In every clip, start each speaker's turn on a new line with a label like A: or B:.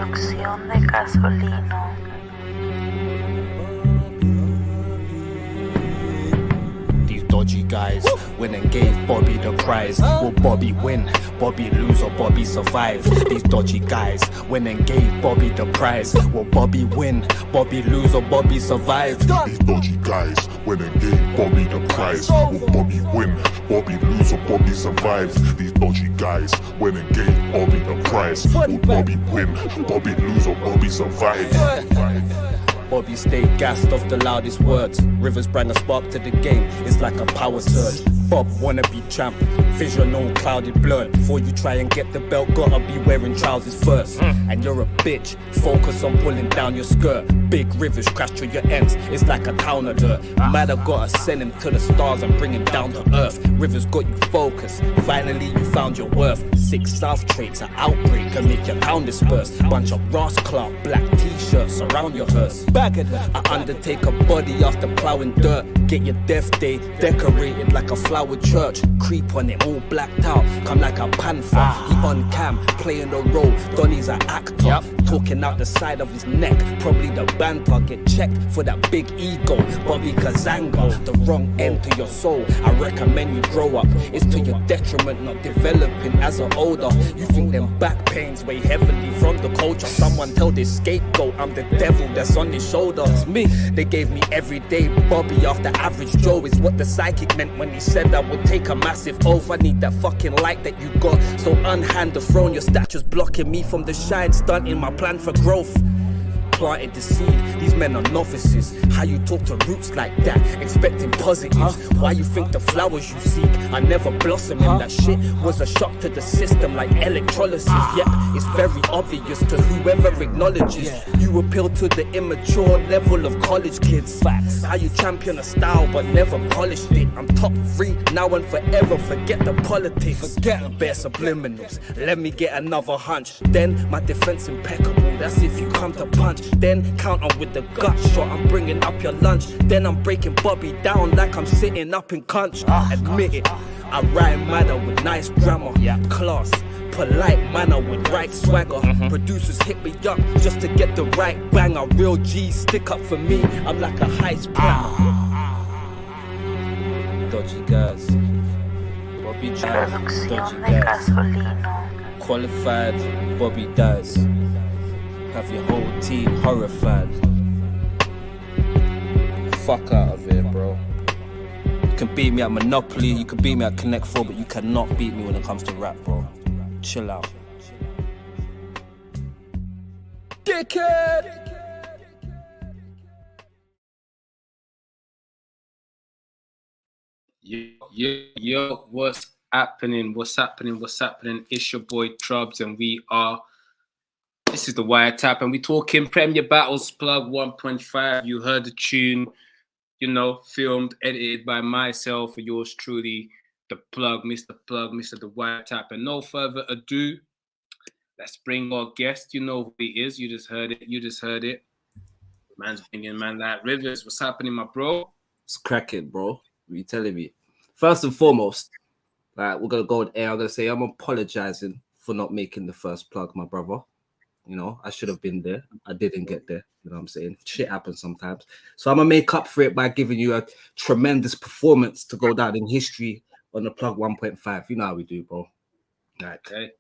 A: Producción de Casolino.
B: These dodgy guys went and gave Bobby the prize. Will Bobby win? Bobby lose or Bobby survive? These dodgy guys went and gave Bobby the prize. Will Bobby win? Bobby lose or Bobby survive?
C: These dodgy guys went and gave Bobby the prize. Will Bobby win? Bobby lose or Bobby survive? These dodgy guys went and gave Bobby the prize. Will Bobby win? Bobby lose or Bobby survive?
B: Bobby stayed gassed off the loudest words. Rivers bring a spark to the game, it's like a power surge. Bob wanna be champ, vision all clouded blurred. Before you try and get the belt, gotta be wearing trousers first. And you're a bitch, focus on pulling down your skirt. Big Rivers crash through your ends, it's like a town of dirt. Mad I gotta send him to the stars and bring him down to earth. Rivers got you focused, finally you found your worth. 6 South traits, an outbreak and make your town disperse. Bunch of Ross Clark, black t-shirts surround your hearse. Bag of them. I undertake a body after plowing dirt. Get your death day decorated like a flowered church. Creep on it, all blacked out, come like a panther. He on cam, playing the role, Donnie's an actor. Talking out the side of his neck, probably the banter. Get checked for that big ego, Bobby Kazanga. The wrong end to your soul, I recommend you grow up. It's to your detriment, not developing as an older. You think them back pains weigh heavily from the culture. Someone tell this scapegoat I'm the devil that's on his shoulders. Me, they gave me everyday Bobby after average Joe is what the psychic meant when he said I would take a massive oath. I need that fucking light that you got, so unhand the throne. Your statue's blocking me from the shine, stunting my plan for growth. Planted the seed, these men are novices. How you talk to roots like that, expecting positives. Why you think the flowers you seek are never blossoming? That shit was a shock to the system like electrolysis. Yep, it's very obvious to whoever acknowledges. You appeal to the immature level of college kids. Facts. How you champion a style but never polished it. I'm top 3 now and forever, forget the politics. Forget the bare subliminals, let me get another hunch. Then my defense impeccable, that's if you come to punch. Then counter with the gut shot, I'm bringing up your lunch. Then I'm breaking Bobby down like I'm sitting up in Cunch. Admit it, I rhyme madder with nice grammar, class, polite manner with right swagger. Producers hit me up just to get the right banger. Real G stick up for me, I'm like a heist planner. Dodgy guys, Bobby drives,
A: Producción
B: dodgy
A: de
B: guys.
A: Casolino.
B: Qualified, Bobby dies. Have your whole team horrified. Fuck out of here, bro. You can beat me at Monopoly, you can beat me at Connect 4, but you cannot beat me when it comes to rap, bro. Chill out. Dickhead!
D: Yo, what's happening? What's happening? It's your boy Trubs, and this is the Wiretap, and we talking Premier Battles Plug 1.5. You heard the tune, filmed, edited by myself, for yours truly, the Plug, Mr. The Wiretap. And no further ado, let's bring our guest. You know who he is. You just heard it. Man's bringing man like Rivers. What's happening, my bro?
E: It's cracking, bro. What are you telling me? First and foremost, we're gonna go on air. I'm gonna say I'm apologizing for not making the first plug, my brother. I should have been there. I didn't get there. You know what I'm saying? Shit happens sometimes. So I'm gonna make up for it by giving you a tremendous performance to go down in history on the Plug 1.5. You know how we do, bro. Like,
D: Okay.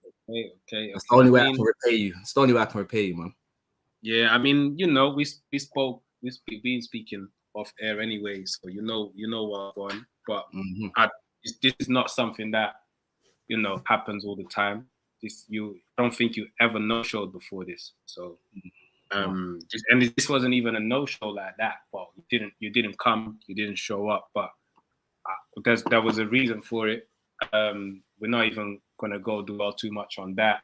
E: That's the only way I can repay you. It's the only way I can repay you, man.
D: Yeah, I mean, we've been speaking off air anyway, so you know what I'm on. But this is not something that happens all the time. I don't think you ever no-showed before this, so and this wasn't even a no-show like that. Well, you didn't come, you didn't show up, but there was a reason for it. We're not even gonna go do all too much on that.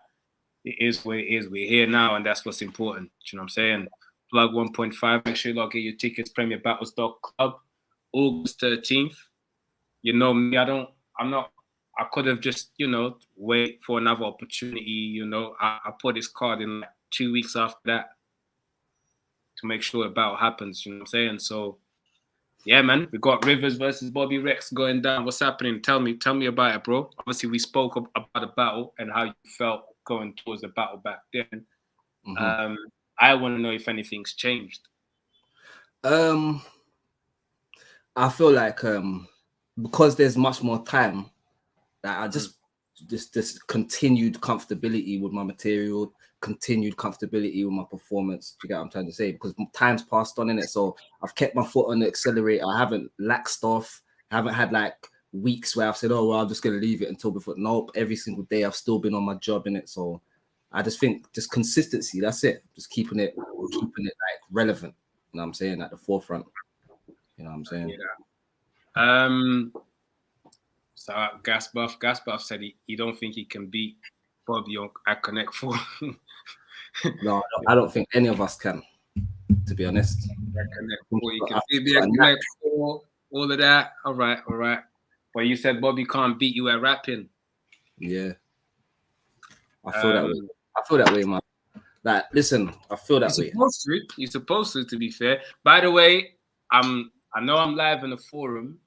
D: It is what it is. We're here now, and that's what's important. You know what I'm saying? Plug 1.5. Make sure you get your tickets. PremierBattles.club, August 13th. You know me. I could have just, wait for another opportunity. I put this card in like 2 weeks after that to make sure a battle happens. You know what I'm saying? So, yeah, man, we got Rivers versus Bobby Rex going down. What's happening? Tell me about it, bro. Obviously, we spoke about the battle and how you felt going towards the battle back then. I want to know if anything's changed.
E: I feel like because there's much more time, that I just this continued comfortability with my material, continued comfortability with my performance. Do you get what I'm trying to say? Because time's passed on in it, so I've kept my foot on the accelerator. I haven't laxed off. I haven't had like weeks where I've said, "Oh well, I'm just gonna leave it until before." Nope. Every single day I've still been on my job in it. So I just think just consistency. That's it. Just keeping it like relevant. You know what I'm saying? At the forefront. You know what I'm saying?
D: Yeah. So Gas Buff said he don't think he can beat Bobby at Connect 4.
E: No, I don't think any of us can, to be honest.
D: Connect 4, you can be at Connect 4, all of that. All right. Well, you said Bobby can't beat you at rapping.
E: Yeah. I feel that way. I feel that way, man. Like, listen, I feel that way.
D: You're supposed to be fair. By the way, I know I'm live in the forum,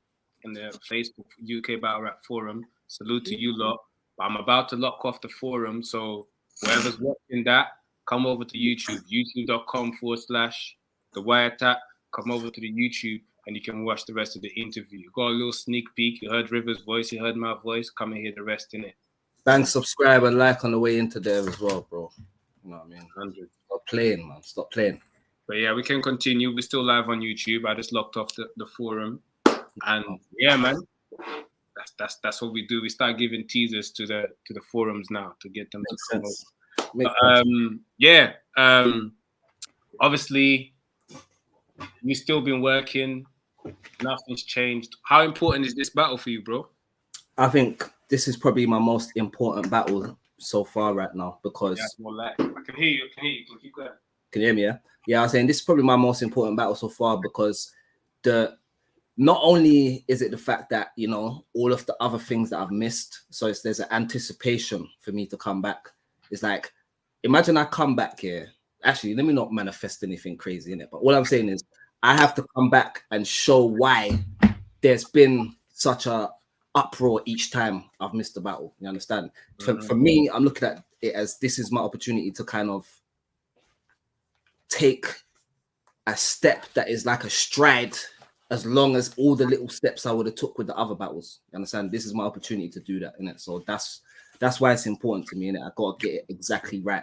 D: in the Facebook UK Battle Rap forum. Salute to you lot. But I'm about to lock off the forum, so whoever's watching that, come over to YouTube, youtube.com/The Wiretap. Come over to the YouTube and you can watch the rest of the interview. You got a little sneak peek. You heard River's voice, you heard my voice. Come and hear the rest in it.
E: Bang, subscribe and like on the way into there as well, bro. You know what I mean?
D: 100.
E: Stop playing, man. Stop playing.
D: But yeah, we can continue. We're still live on YouTube. I just locked off the forum. And yeah, man. That's what we do. We start giving teasers to the forums now to get them to come over. Obviously, we've still been working. Nothing's changed. How important is this battle for you, bro?
E: I think this is probably my most important battle so far right now because
D: more light. I can hear you. Keep going.
E: Can you hear me? Yeah. I was saying this is probably my most important battle so far because not only is it the fact that, you know, all of the other things that I've missed, so there's an anticipation for me to come back. It's like, imagine I come back here. Actually, let me not manifest anything crazy in it, but what I'm saying is I have to come back and show why there's been such a uproar each time I've missed a battle. You understand? For me, I'm looking at it as this is my opportunity to kind of take a step that is like a stride, as long as all the little steps I would have took with the other battles. You understand? This is my opportunity to do that, innit? So that's why it's important to me, innit? I gotta get it exactly right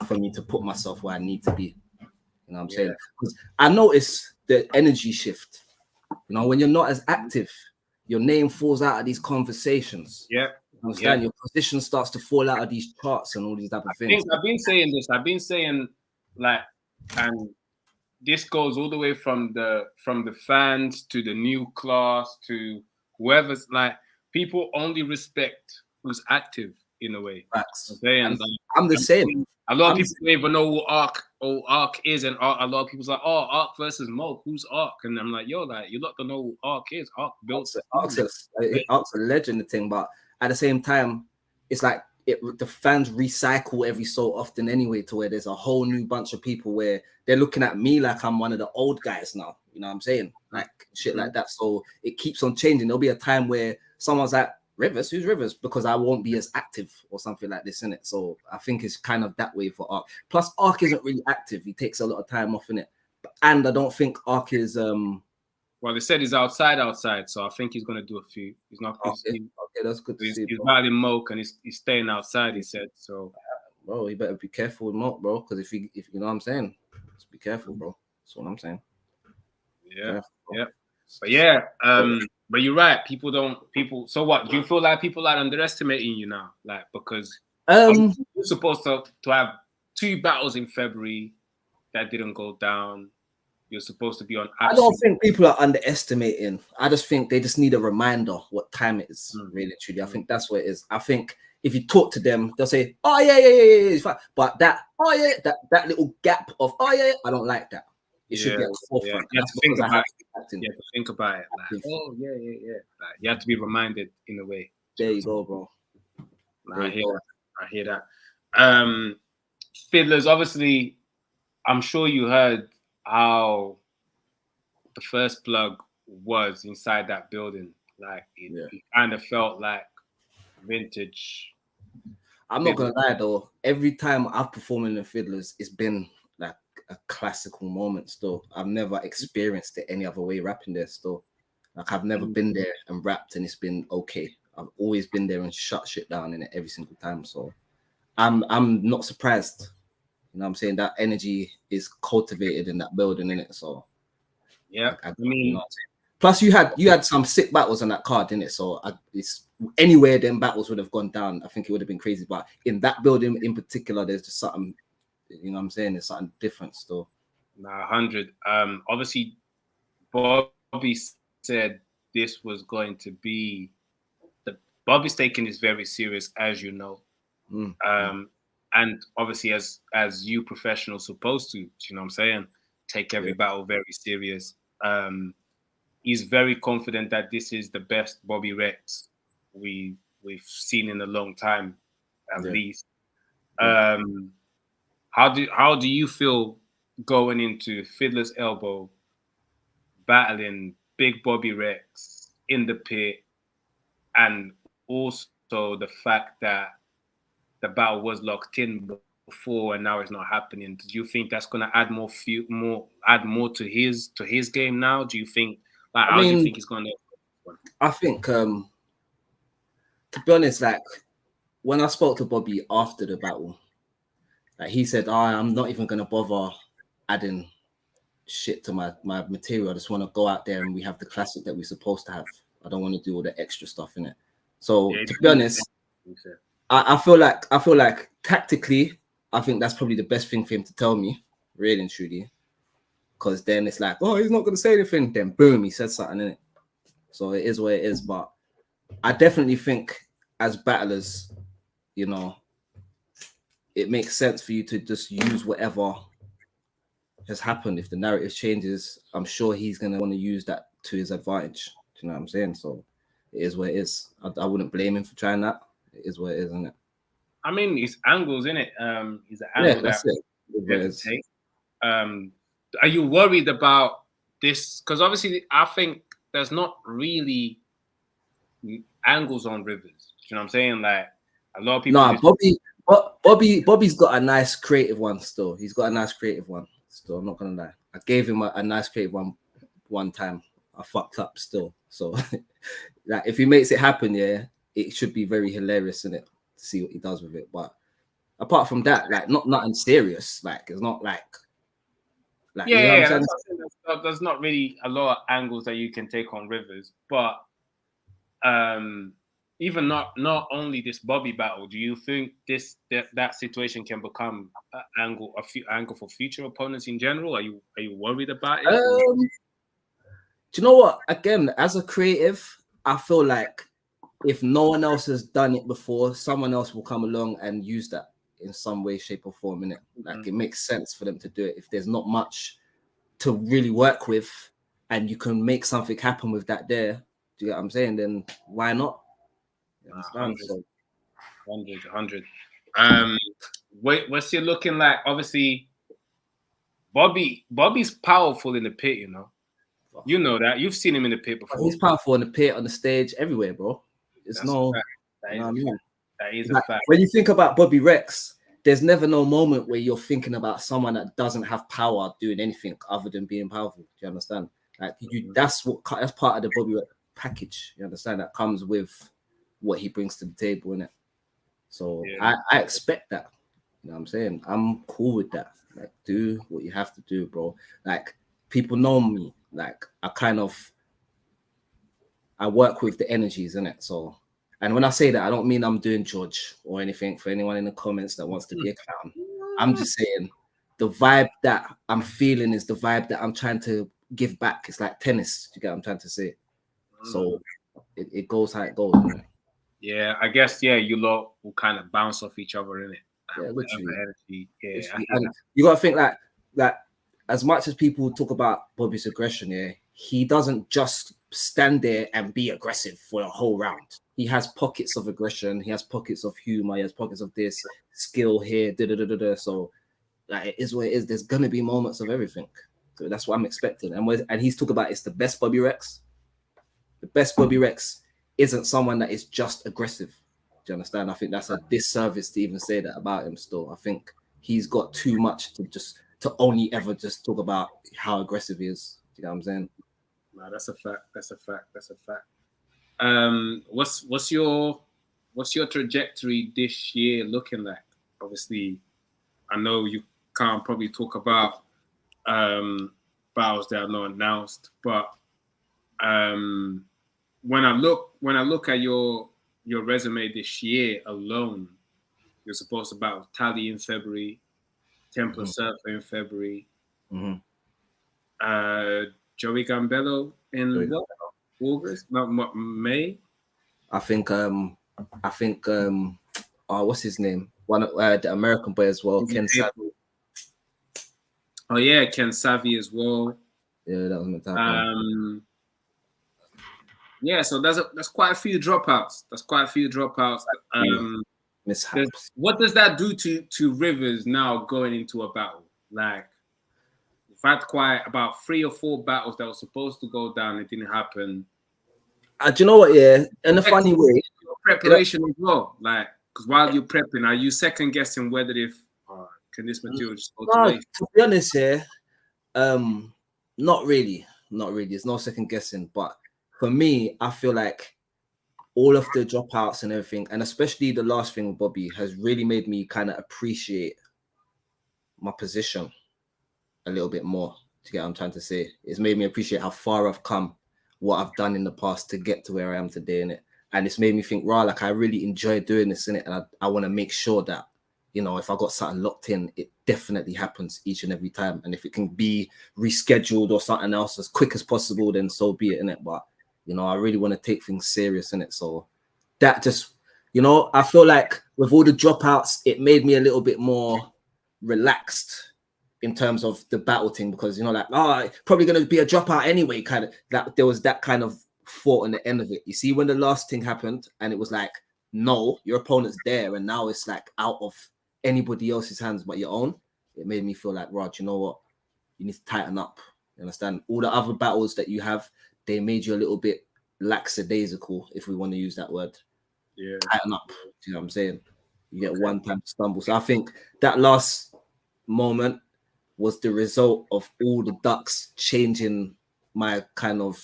E: for me to put myself where I need to be. You know what I'm saying? Because I notice the energy shift. You know, when you're not as active, your name falls out of these conversations.
D: Yeah.
E: You understand? Your position starts to fall out of these charts and all these type of things.
D: I've been saying this. I've been saying, like, and this goes all the way from the fans to the new class to whoever's, like, people only respect who's active in a way.
E: Facts.
D: Okay? And
E: I'm the same.
D: A lot of people don't even know who Ark is, and a lot of people's like, oh, Ark versus Mo, who's Ark? And I'm like, yo, like, you lot don't know who Ark is. Ark built
E: Ark's a legend thing, but at the same time, it's like the fans recycle every so often anyway, to where there's a whole new bunch of people where they're looking at me like I'm one of the old guys now. You know what I'm saying? Like shit like that. So it keeps on changing. There'll be a time where someone's like, Rivers, who's Rivers? Because I won't be as active or something like this in it. So I think it's kind of that way for Ark. Plus, Ark isn't really active. He takes a lot of time off in it, and I don't think Ark is.
D: Well, they said he's outside, so I think he's gonna do a few. He's not.
E: Okay, that's good to see.
D: He's battling Moke and he's staying outside. He said so.
E: Bro, you better be careful with Moke, bro. Because if you know what I'm saying, just be careful, bro. That's what I'm saying.
D: Yeah, yeah. But yeah, but you're right. So what? Do you feel like people are underestimating you now? Like, because you're supposed to have 2 battles in February that didn't go down. You're supposed to be on.
E: I don't think people are underestimating. I just think they just need a reminder what time it is. Really, truly, I think that's what it is. I think if you talk to them, they'll say, "Oh yeah, it's fine." But that little gap of I don't like that. It should be at the forefront.
D: You have to think about it. Like, oh yeah. Like, you have to be reminded in a way.
E: There you go, bro.
D: I hear that. Fiddlers, obviously, I'm sure you heard how the first plug was inside that building. Like, it kind of felt like vintage.
E: I'm not gonna lie though. Every time I've performed in the Fiddlers, it's been like a classical moment. Still, I've never experienced it any other way rapping there. Still, like I've never been there and rapped and it's been okay. I've always been there and shut shit down in it every single time. So I'm not surprised. You know what I'm saying? That energy is cultivated in that building, in it. So
D: yeah,
E: I
D: mean,
E: you know what I'm saying? Plus you had some sick battles on that card, in it. So it's anywhere them battles would have gone down. I think it would have been crazy. But in that building in particular, there's just something, you know what I'm saying? There's something different still.
D: Nah, 100. Obviously, Bobby said this was going to be Bobby's taking this very serious, as you know. And obviously, as you professionals supposed to, you know what I'm saying, take every battle very serious. He's very confident that this is the best Bobby Rex we've seen in a long time, at least. How do you feel going into Fiddler's Elbow, battling Big Bobby Rex in the pit, and also the fact that the battle was locked in before and now it's not happening? Do you think that's going to add more to his game now? Do you think, like, how do you think he's going to?
E: I think, to be honest, like when I spoke to Bobby after the battle, like he said, I'm not even going to bother adding shit to my material. I just want to go out there and we have the classic that we're supposed to have. I don't want to do all the extra stuff in it. So to be honest, I feel like tactically, I think that's probably the best thing for him to tell me, really and truly. Because then it's like, oh, he's not going to say anything. Then boom, he said something in it. So it is what it is. But I definitely think as battlers, you know, it makes sense for you to just use whatever has happened. If the narrative changes, I'm sure he's going to want to use that to his advantage. Do you know what I'm saying? So it is what it is. I wouldn't blame him for trying that. It is what it is, isn't it?
D: I mean, it's angles, isn't it? He's an angle
E: that's it.
D: Are you worried about this? Because obviously, I think there's not really angles on Rivers. You know what I'm saying? Like a lot of people.
E: Bobby's got a nice creative one still. He's got a nice creative one still. I'm not gonna lie. I gave him a nice creative one time. I fucked up still. So like if he makes it happen, yeah, it should be very hilarious, isn't it? To see what he does with it. But apart from that, like nothing serious. Like it's not like you know what I'm saying?
D: There's not really a lot of angles that you can take on Rivers, but even not only this Bobby battle, do you think that situation can become an angle for future opponents in general? Are you worried about it?
E: Do you know what? Again, as a creative, I feel like if no one else has done it before, someone else will come along and use that in some way, shape, or form. In it, like it makes sense for them to do it. If there's not much to really work with, and you can make something happen with that, there, do you get what I'm saying? Then why not?
D: 100. What's it looking like? Obviously, Bobby's powerful in the pit. You know that. You've seen him in the pit before.
E: He's powerful in the pit, on the stage, everywhere, bro. It's
D: that is a fact.
E: When you think about Bobby Rex, there's never no moment where you're thinking about someone that doesn't have power doing anything other than being powerful. Do you understand? Like that's part of the Bobby Rex package. You understand? That comes with what he brings to the table, innit? So I expect that. You know what I'm saying? I'm cool with that. Like, do what you have to do, bro. Like, people know me. Like, I work with the energies, innit? So, and when I say that, I don't mean I'm doing George or anything for anyone in the comments that wants to be a clown. I'm just saying the vibe that I'm feeling is the vibe that I'm trying to give back. It's like tennis. Do you get what I'm trying to say? So it goes how it goes, innit?
D: Yeah, I guess, you lot will kind of bounce off each other, innit?
E: Yeah, literally.
D: Yeah.
E: And you got to think like as much as people talk about Bobby's aggression, he doesn't just stand there and be aggressive for a whole round. He has pockets of aggression. He has pockets of humor. He has pockets of this skill here. So like, it is what it is. There's going to be moments of everything. So that's what I'm expecting. And he's talking about it's the best Bobby Rex. The best Bobby Rex isn't someone that is just aggressive. Do you understand? I think that's a disservice to even say that about him still. I think he's got too much to only ever just talk about how aggressive he is. Do you know what I'm saying?
D: No, that's a fact. That's a fact. That's a fact. What's your trajectory this year looking like? Obviously, I know you can't probably talk about battles that are not announced, but when I look at your resume this year alone, you're supposed to battle Tally in February, Temple Surfer in February, Joey Gambello in what? August, not May.
E: I think what's his name? One of the American boy as well, Ken Savvy.
D: Oh yeah, Ken Savvy as well.
E: Yeah, that was my time.
D: Yeah, so that's quite a few dropouts.
E: Mishaps.
D: What does that do to Rivers now going into a battle? Like, we've had quite about 3 or 4 battles that were supposed to go down. It didn't happen.
E: Do you know what? Yeah, in a funny way.
D: Preparation as well. Like, because while you're prepping, are you second guessing whether can this material just go to waste?
E: To be honest, yeah, not really. There's no second guessing. But for me, I feel like all of the dropouts and everything, and especially the last thing with Bobby, has really made me kind of appreciate my position a little bit more. To get what I'm trying to say, it's made me appreciate how far I've come, what I've done in the past to get to where I am today in it. And it's made me think, right, like I really enjoy doing this in it, and I want to make sure that, you know, if I got something locked in, it definitely happens each and every time. And if it can be rescheduled or something else as quick as possible, then so be it in it. But you know, I really want to take things serious in it. So that just, you know, I feel like with all the dropouts, it made me a little bit more relaxed in terms of the battle thing, because, you know, like, probably going to be a dropout anyway, kind of, that there was that kind of thought on the end of it. You see, when the last thing happened and it was like, no, your opponent's there, and now it's like out of anybody else's hands but your own, it made me feel like, Rod, you know what? You need to tighten up. You understand? All the other battles that you have, they made you a little bit lackadaisical, if we want to use that word.
D: Yeah.
E: Tighten up. You know what I'm saying? You get one time to stumble. So I think that last moment was the result of all the ducks changing my kind of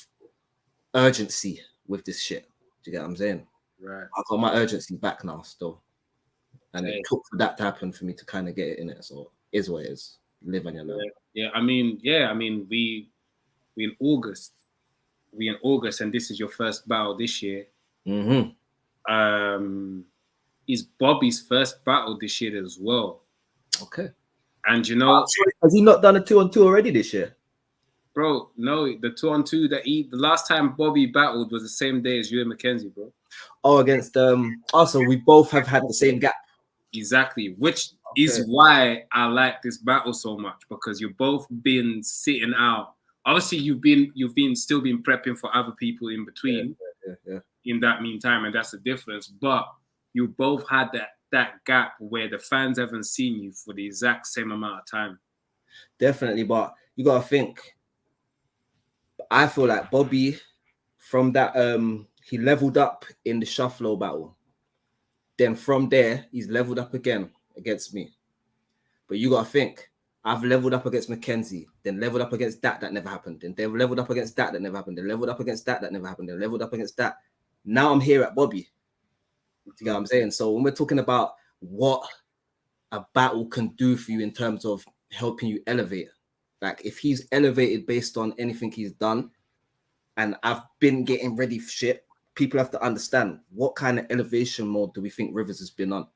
E: urgency with this shit. Do you get what I'm saying?
D: Right.
E: I got my urgency back now still. And it took for that to happen for me to kind of get it in it. So it is what it is. Live on your learn.
D: Yeah. I mean, we in August. We in August, and this is your first battle this year. Is Bobby's first battle this year as well.
E: Okay.
D: And you know,
E: has he not done a 2-on-2 already this year?
D: Bro, no, the 2-on-2 the last time Bobby battled was the same day as you and Mackenzie, bro.
E: Oh, against also we both have had the same gap.
D: Exactly, which is why I like this battle so much, because you've both been sitting out. Obviously, you've been still been prepping for other people in between.
E: Yeah.
D: In that meantime, and that's the difference. But you both had that gap where the fans haven't seen you for the exact same amount of time.
E: Definitely, but you gotta think. I feel like Bobby, from that, he leveled up in the Shufflo battle. Then from there, he's leveled up again against me. But you gotta think, I've leveled up against Mackenzie, then leveled up against that never happened. Then they've leveled up against that never happened. Then leveled up against that never happened. Then leveled up against that. Now I'm here at Bobby. You know what I'm saying? So when we're talking about what a battle can do for you in terms of helping you elevate, like if he's elevated based on anything he's done, and I've been getting ready for shit, people have to understand what kind of elevation mode do we think Rivers has been on.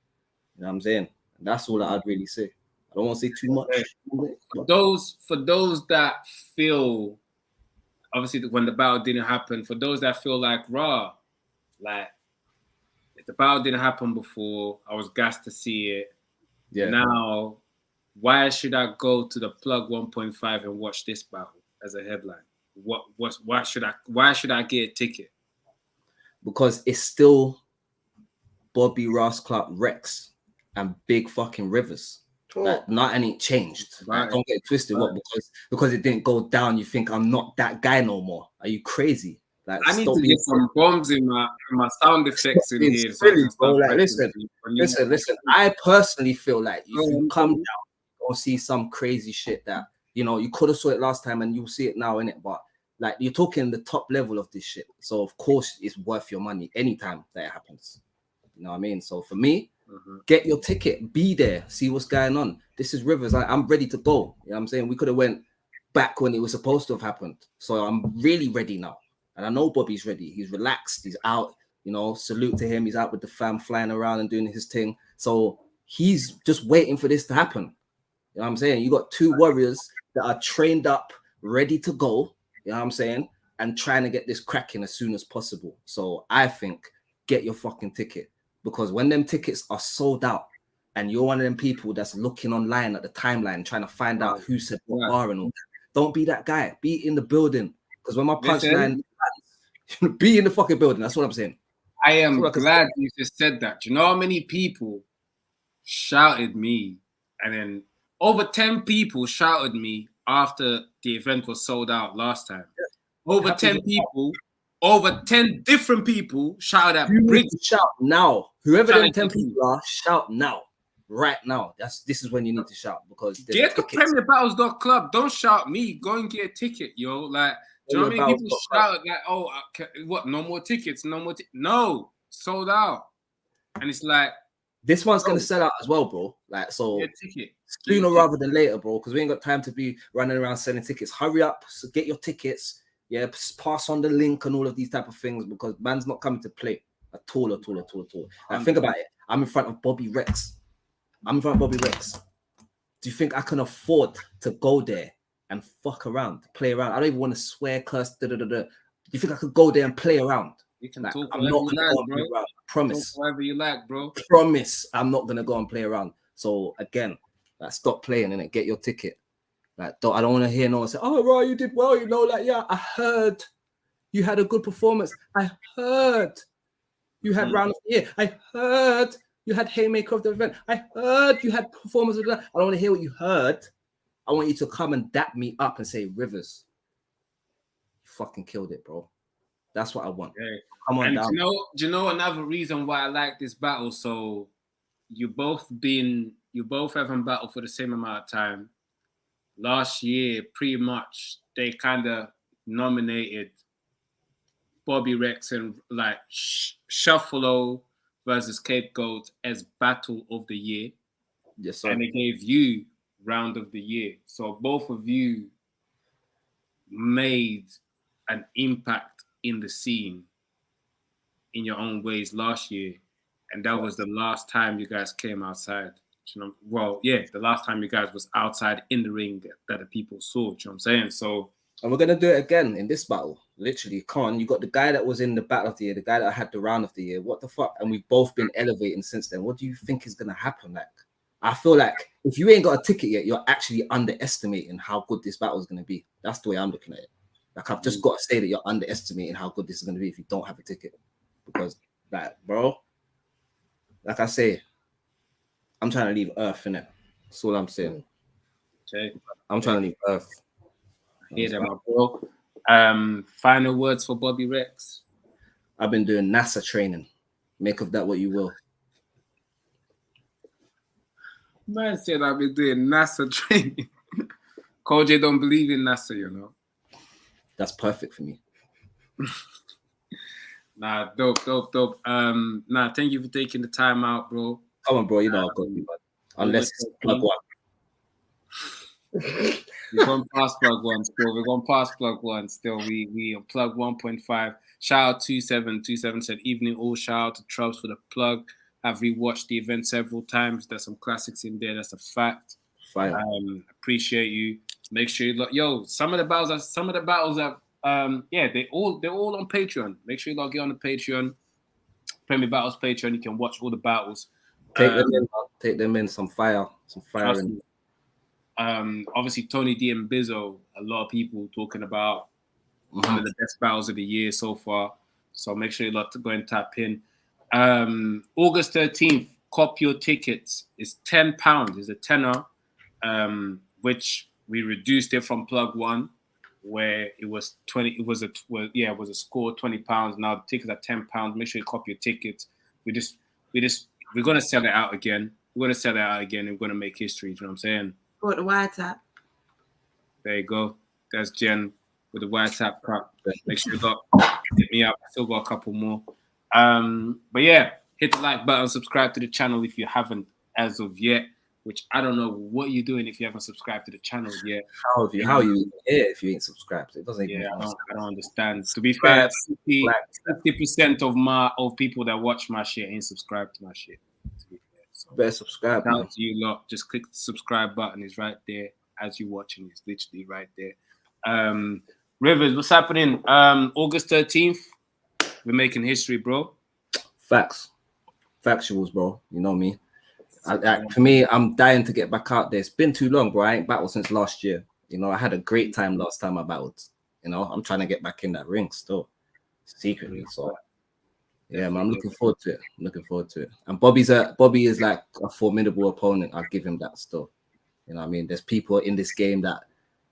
E: You know what I'm saying? And that's all that I'd really say. I don't want to say too much.
D: For those that feel, obviously when the battle didn't happen, for those that feel like, raw, like if the battle didn't happen before, I was gassed to see it. Yeah. Now, why should I go to the Plug 1.5 and watch this battle as a headline? Why should I get a ticket?
E: Because it's still Bobby Ross Clark Rex and big fucking Rivers. Like, nothing ain't changed.
D: Right.
E: Like, don't get it twisted. Right. What because it didn't go down, you think I'm not that guy no more? Are you crazy? Like,
D: I need
E: stop
D: to
E: being
D: get some bombs in my sound effects in here. So I
E: silly,
D: can
E: bro.
D: start
E: Like,
D: pressing
E: listen. I personally feel like if you come
D: on.
E: down or see some crazy shit that you could have saw it last time and you'll see it now, innit? But like, you're talking the top level of this shit, so of course it's worth your money anytime that it happens. You know what I mean? So for me, get your ticket, be there, see what's going on. This is Rivers. I'm ready to go. You know what I'm saying? We could have went back when it was supposed to have happened. So I'm really ready now. And I know Bobby's ready. He's relaxed. He's out. Salute to him. He's out with the fam, flying around and doing his thing. So he's just waiting for this to happen. You know what I'm saying? You got two warriors that are trained up, ready to go. You know what I'm saying? And trying to get this cracking as soon as possible. So I think get your fucking ticket. Because when them tickets are sold out and you're one of them people that's looking online at the timeline trying to find out who said what bar and all that, don't be that guy. Be in the building. Because when my punchline, be in the fucking building. That's what I'm saying.
D: I am glad you just said that. Do you know how many people shouted me? And then over 10 people shouted me after the event was sold out last time. Over 10 people. Over 10 different people shouted at Briggs.
E: Shout now. Whoever them 10 people are, shout now. Right now. This is when you need to shout, because
D: get the PremierBattles.club. Don't shout me. Go and get a ticket, yo. Like, do you know how many people shout like, oh, what? No more tickets, no more. No, sold out. And it's like,
E: this one's gonna sell out as well, bro. Like, so sooner rather than later, bro, because we ain't got time to be running around selling tickets. Hurry up, so get your tickets. Yeah, pass on the link and all of these type of things, because man's not coming to play at all. Like, think about it. I'm in front of Bobby Rex. Do you think I can afford to go there and fuck around, play around? I don't even want to swear, curse, Do you think I could go there and play around?
D: You can talk I'm not gonna go and play around.
E: Promise.
D: Talk whatever you like, bro.
E: Promise. I'm not gonna go and play around. So again, like, stop playing and get your ticket. Like, I don't want to hear no one say, "Oh, Roy, you did well." Like, yeah, I heard you had a good performance. I heard you had round of the year. I heard you had haymaker of the event. I heard you had performance of the. I don't want to hear what you heard. I want you to come and dap me up and say, "Rivers, you fucking killed it, bro." That's what I want.
D: Yeah.
E: Come on,
D: and
E: down.
D: Do you know another reason why I like this battle? So you both haven't battled for the same amount of time. Last year, pretty much, they kind of nominated Bobby Rex and like Shuffalo versus Cape Goat as Battle of the Year.
E: Yes, sir.
D: And they gave you Round of the Year. So both of you made an impact in the scene in your own ways last year. And that was the last time you guys came outside. Well, yeah, the last time you guys was outside in the ring that the people saw. You know what I'm saying? So,
E: and we're gonna do it again in this battle. Literally, come on, you got the guy that was in the Battle of the Year, the guy that had the Round of the Year. What the fuck? And we've both been elevating since then. What do you think is gonna happen? Like, I feel like if you ain't got a ticket yet, you're actually underestimating how good this battle is gonna be. That's the way I'm looking at it. Like, I've just got to say that you're underestimating how good this is gonna be if you don't have a ticket. Because, like, bro, like I say, I'm trying to leave Earth, innit? That's all I'm saying.
D: Okay.
E: I'm trying to leave Earth.
D: I hear that, my bro. Final words for Bobby Rex.
E: I've been doing NASA training. Make of that what you will.
D: Man said I've been doing NASA training. Cole J don't believe in NASA, you know.
E: That's perfect for me.
D: Nah, dope. Nah, thank you for taking the time out, bro.
E: Come on, bro. You know I've got you, man. Unless it's plug one.
D: We're going past plug one still. We on plug 1.5. Shout out 2727 said evening all. Shout out to Trubs for the plug. I've rewatched the event several times. There's some classics in there. That's a fact.
E: Fine.
D: Appreciate you. Make sure you look. Yo, some of the battles have they're all on Patreon. Make sure you log in on the Patreon. Premier Battles Patreon. You can watch all the battles.
E: Take them in. Some fire.
D: Obviously Tony D and Bizzo, a lot of people talking about one of the best battles of the year so far. So make sure you lot to go and tap in. August 13th, cop your tickets. It's £10. It's a tenner, which we reduced it from plug one. where it was 20. It was a score £20. Now the tickets are £10. Make sure you copy your tickets. We're gonna sell it out again. We're gonna sell it out again. And we're gonna make history. You know what I'm saying?
F: Got the wire tap.
D: There you go. That's Jen with the wire tap cup. Make sure you hit me up. I still got a couple more. But yeah, hit the like button, subscribe to the channel if you haven't as of yet. Which I don't know what you're doing if you haven't subscribed to the channel yet.
E: How are you here if you ain't subscribed? It doesn't even.
D: I don't understand. To be fair, 50% of people that watch my shit ain't subscribed to my shit. To be fair, so
E: better subscribe.
D: Down to you lot. Just click the subscribe button. It's right there as you're watching. It's literally right there. Rivers, what's happening? August 13th, we're making history, bro.
E: Facts, factuals, bro. You know me. For me, I'm dying to get back out there. It's been too long, bro. I ain't battled since last year. You know, I had a great time last time I battled. You know, I'm trying to get back in that ring still, secretly. So, yeah, man, I'm looking forward to it. And Bobby is like a formidable opponent. I'll give him that still. You know what I mean? There's people in this game that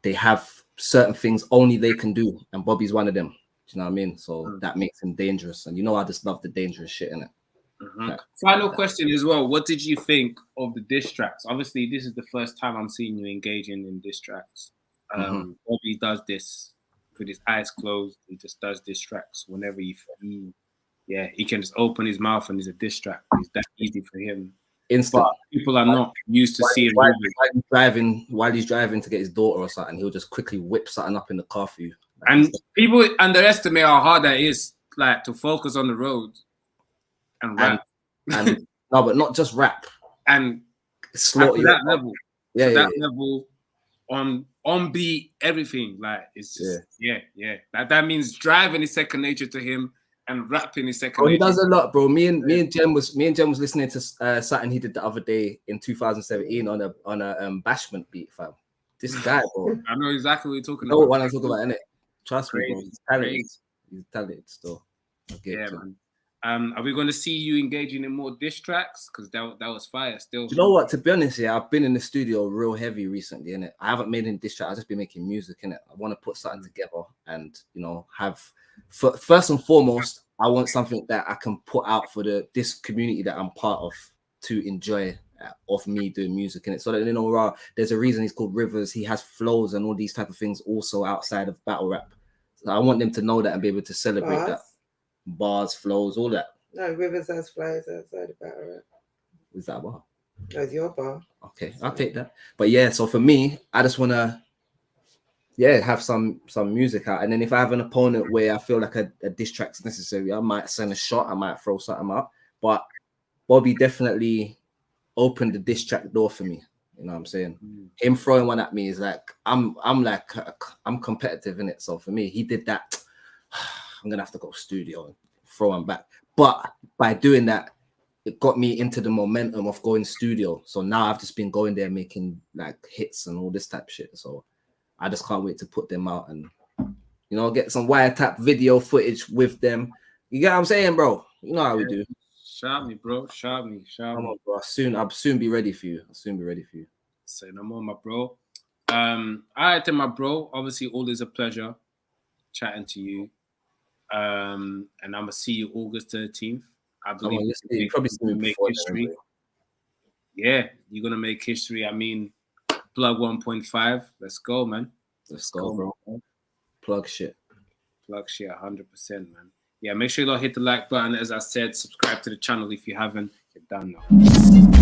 E: they have certain things only they can do, and Bobby's one of them. Do you know what I mean? So that makes him dangerous. And you know, I just love the dangerous shit in it.
D: Final question as well. What did you think of the diss tracks? Obviously, this is the first time I'm seeing you engaging in diss tracks. Bobby does this with his eyes closed. He just does diss tracks whenever he can just open his mouth and it's a diss track. It's that easy for him.
E: Instant.
D: But people are not used to seeing
E: while he's driving to get his daughter or something. He'll just quickly whip something up in the car for you.
D: And people underestimate how hard that is, like to focus on the road. And rap. And
E: no, but not just rap.
D: And
E: slaughter
D: that level.
E: Yeah,
D: level on beat, everything. Like it's just that means driving is second nature to him and rapping is second nature.
E: He does a lot, bro. Me and Jem was listening to something he did the other day in 2017 on a Bashment beat, fam. This guy, bro.
D: I know exactly what you're talking
E: about.
D: What
E: one I'm talking about, innit? Trust me, bro. He's talented. He's talented still.
D: Man. Are we going to see you engaging in more diss tracks? Because that was fire still.
E: You know what? To be honest, I've been in the studio real heavy recently, innit? I haven't made any diss tracks. I've just been making music, innit? I want to put something together and, you know, first and foremost, I want something that I can put out for this community that I'm part of to enjoy of me doing music, innit? So that, you know, there's a reason he's called Rivers. He has flows and all these type of things also outside of battle rap. So I want them to know that and be able to celebrate that. Bars, flows, all that.
F: No, Rivers has flows outside of battle rap.
E: Is that a bar?
F: That's your bar.
E: Okay, I'll take that. But yeah, so for me, I just want to, have some music out. And then if I have an opponent where I feel like a diss track's necessary, I might send a shot, I might throw something up. But Bobby definitely opened the diss track door for me. You know what I'm saying? Him throwing one at me is like, I'm competitive in it. So for me, he did that. I'm gonna have to go studio and throw him back. But by doing that, it got me into the momentum of going studio. So now I've just been going there making like hits and all this type of shit. So I just can't wait to put them out and, you know, get some wiretap video footage with them. You get what I'm saying, bro? You know how we do.
D: Shout me, bro. Shout me.
E: Come on, bro. I'll soon be ready for you.
D: Say no more, my bro. All right, then, my bro. Obviously, always a pleasure chatting to you. And I'm gonna see you August 13th. I believe
E: you probably see me
D: make history.
E: Anyway.
D: Yeah, you're gonna make history. I mean, plug 1.5. Let's go, man.
E: Let's go, bro. Man. Plug shit,
D: 100%, man. Yeah, make sure you hit the like button. As I said, subscribe to the channel if you haven't. You're done now.